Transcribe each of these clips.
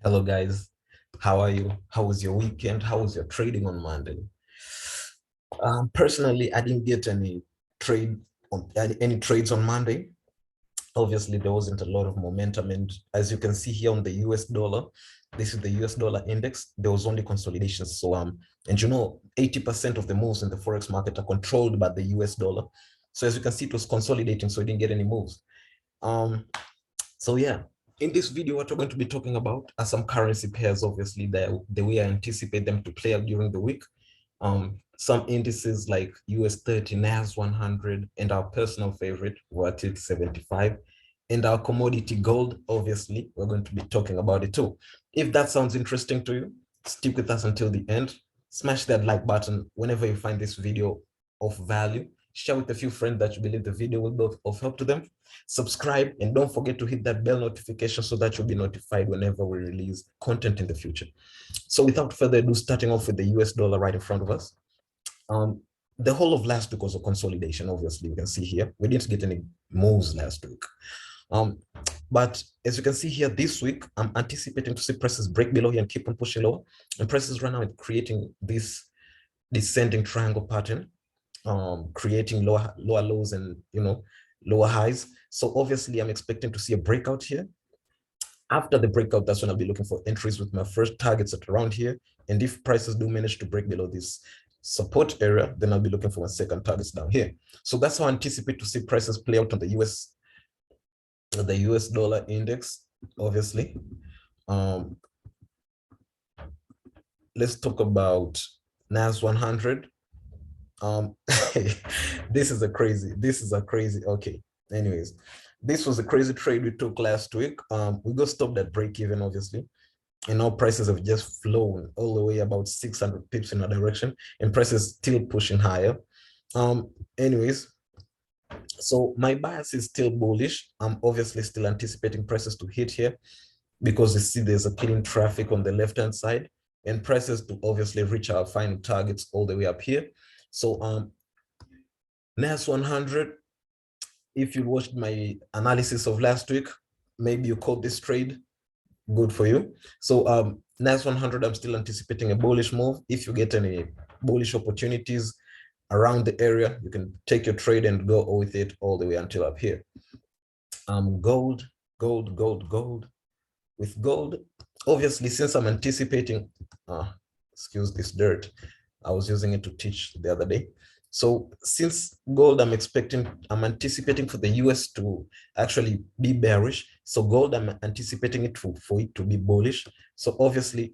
Hello guys, how are you? How was your weekend? How was your trading on Monday? Personally, I didn't get any trades on Monday. Obviously, there wasn't a lot of momentum, and as you can see here on the US dollar, this is the US dollar index. There was only consolidation. So and 80% of the moves in the forex market are controlled by the US dollar. So as you can see, it was consolidating, so it didn't get any moves. So yeah, in this video, what we're going to be talking about are some currency pairs, obviously, the way I anticipate them to play out during the week. Some indices like US 30, NAS 100, and our personal favorite, Volatility 75, and our commodity gold, obviously, we're going to be talking about it too. If that sounds interesting to you, stick with us until the end. Smash that like button whenever you find this video of value. Share with a few friends that you believe the video will be of help to them. Subscribe, and don't forget to hit that bell notification so that you'll be notified whenever we release content in the future. So without further ado, starting off with the US dollar right in front of us. The whole of last week was a consolidation, obviously. You can see here, we didn't get any moves last week. But as you can see here, this week, I'm anticipating to see prices break below here and keep on pushing lower. And prices right now are creating this descending triangle pattern, creating lower lows and lower highs. So obviously, I'm expecting to see a breakout here. After the breakout, that's when I'll be looking for entries with my first targets at around here. And if prices do manage to break below this support area, then I'll be looking for my second targets down here. So that's how I anticipate to see prices play out on the US dollar index, obviously. Let's talk about NAS 100. This is a crazy, okay. Anyways, this was a crazy trade we took last week. We got stopped at break even, obviously. And now prices have just flown all the way about 600 pips in a direction, and prices still pushing higher. Anyways, so my bias is still bullish. I'm obviously still anticipating prices to hit here because you see there's a clean traffic on the left-hand side, and prices to obviously reach our final targets all the way up here. So NAS 100, if you watched my analysis of last week, maybe you caught this trade. Good for you. So NAS 100, I'm still anticipating a bullish move. If you get any bullish opportunities around the area, you can take your trade and go with it all the way until up here. Gold. With gold, obviously, since I'm anticipating, excuse this dirt, I was using it to teach the other day. So since gold, I'm anticipating for the US to actually be bearish. So gold, I'm anticipating it for it to be bullish. So obviously,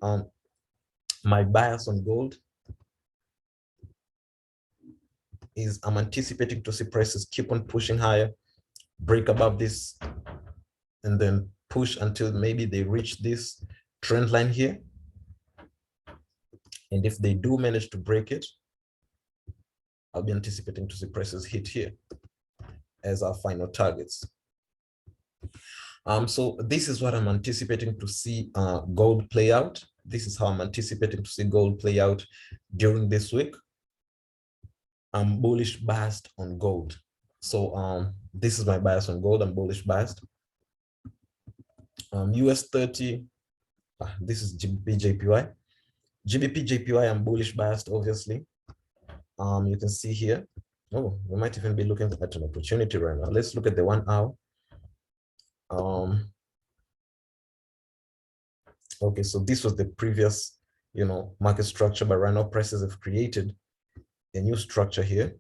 my bias on gold is I'm anticipating to see prices keep on pushing higher, break above this, and then push until maybe they reach this trend line here. And if they do manage to break it, I'll be anticipating to see prices hit here as our final targets. So this is what I'm anticipating to see gold play out. This is how I'm anticipating to see gold play out during this week. I'm bullish biased on gold. So this is my bias on gold. I'm bullish biased. US 30, this is GBPJPY. GBPJPY, I'm bullish biased, obviously. You can see here. Oh, we might even be looking at an opportunity right now. Let's look at the 1 hour. Okay, so this was the previous, market structure, but right now prices have created a new structure here.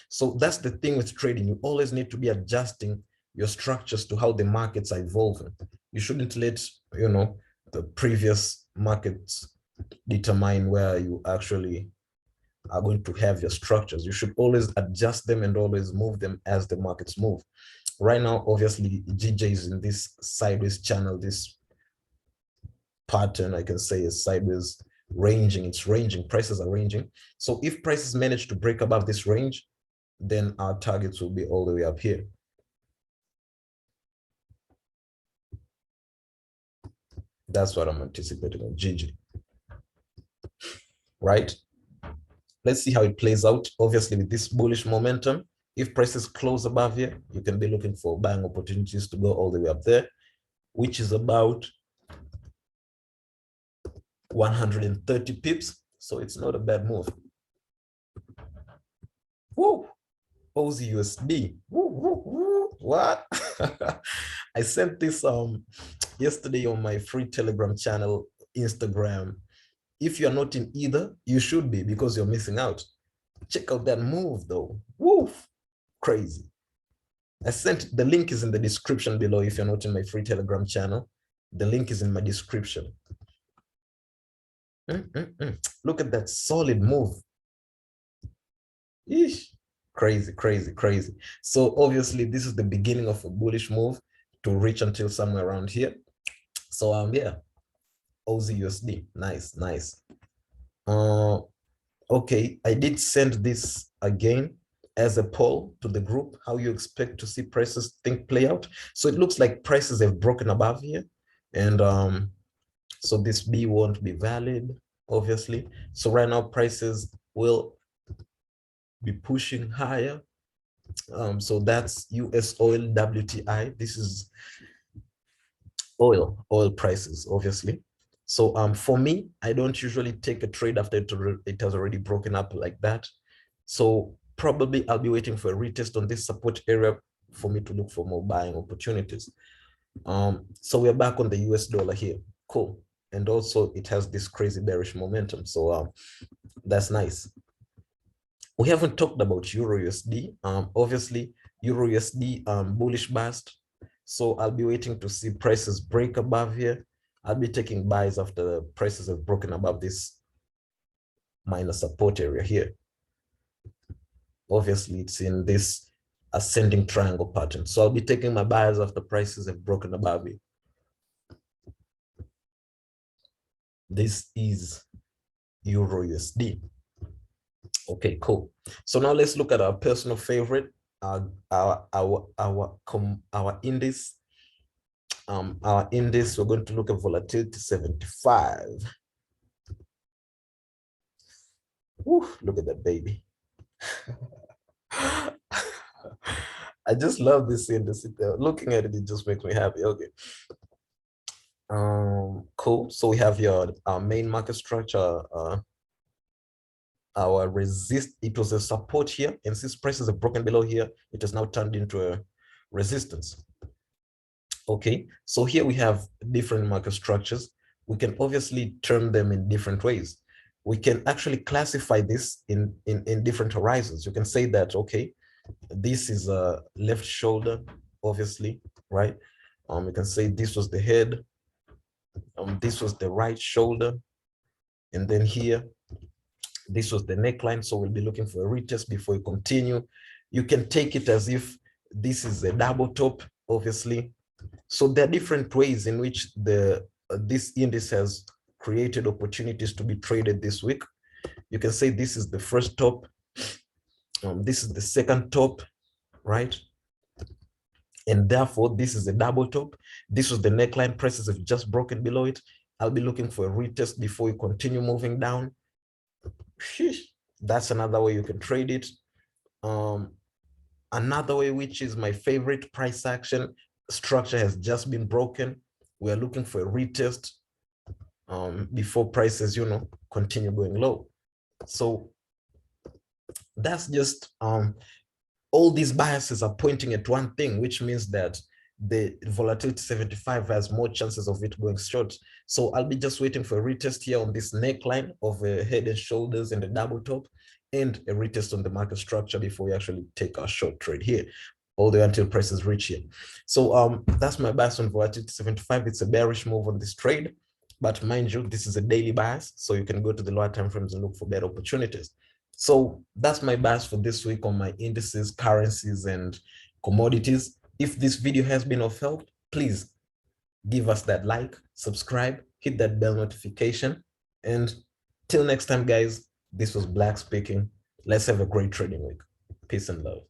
So that's the thing with trading. You always need to be adjusting your structures to how the markets are evolving. You shouldn't let, the previous markets determine where you actually are going to have your structures. You should always adjust them and always move them as the markets move. Right now, obviously, GJ is in this sideways channel, this pattern, I can say, is sideways ranging. It's ranging, prices are ranging. So if prices manage to break above this range, then our targets will be all the way up here. That's what I'm anticipating on GG. Right? Let's see how it plays out. Obviously, with this bullish momentum, if prices close above here, you can be looking for buying opportunities to go all the way up there, which is about 130 pips, so it's not a bad move. Woo! Aussie USD. Woo, woo, woo. What? I sent this yesterday on my free Telegram channel, Instagram. If you're not in either, you should be, because you're missing out. Check out that move though. Woof! Crazy. I sent, the link is in the description below if you're not in my free Telegram channel. The link is in my description. Look at that solid move. Eesh. Crazy, crazy, crazy. So obviously this is the beginning of a bullish move to reach until somewhere around here. So yeah, Aussie USD, nice, nice. Okay, I did send this again as a poll to the group, how you expect to see prices play out. So it looks like prices have broken above here, and so this B won't be valid, obviously. So right now prices will be pushing higher. So that's US oil WTI. This is oil prices, obviously. So for me, I don't usually take a trade after it has already broken up like that. So probably I'll be waiting for a retest on this support area for me to look for more buying opportunities. So we're back on the US dollar here. Cool. And also it has this crazy bearish momentum. So that's nice. We haven't talked about EURUSD. Obviously, EURUSD bullish burst. So I'll be waiting to see prices break above here. I'll be taking buys after the prices have broken above this minor support area here. Obviously, it's in this ascending triangle pattern. So I'll be taking my buys after prices have broken above it. This is EURUSD. Okay, cool. So now let's look at our personal favorite, our index. Our index, we're going to look at volatility 75. Woo, look at that baby. I just love this index. Looking at it, it just makes me happy. Okay. Cool. So we have our main market structure, our resist. It was a support here, and since prices have broken below here, it has now turned into a resistance. Okay, so here we have different market structures. We can obviously term them in different ways. We can actually classify this in different horizons. You can say that, okay, this is a left shoulder, obviously, right? You can say this was the head, this was the right shoulder, and then here, this was the neckline. So we'll be looking for a retest before we continue. You can take it as if this is a double top, obviously. So there are different ways in which this index has created opportunities to be traded this week. You can say this is the first top, this is the second top, right? And therefore, this is a double top. This was the neckline. Prices have just broken below it. I'll be looking for a retest before we continue moving down. That's another way you can trade it. Another way, which is my favorite, price action structure has just been broken. We're looking for a retest before prices, continue going low. So that's just all these biases are pointing at one thing, which means that the volatility 75 has more chances of it going short. So I'll be just waiting for a retest here on this neckline of a head and shoulders and a double top, and a retest on the market structure before we actually take our short trade here, all the way until prices reach here. So that's my bias on volatility 75. It's a bearish move on this trade, but mind you, this is a daily bias, so you can go to the lower time frames and look for better opportunities. So that's my bias for this week on my indices, currencies, and commodities. If this video has been of help, please give us that like, subscribe, hit that bell notification. And till next time, guys, this was Black speaking. Let's have a great trading week. Peace and love.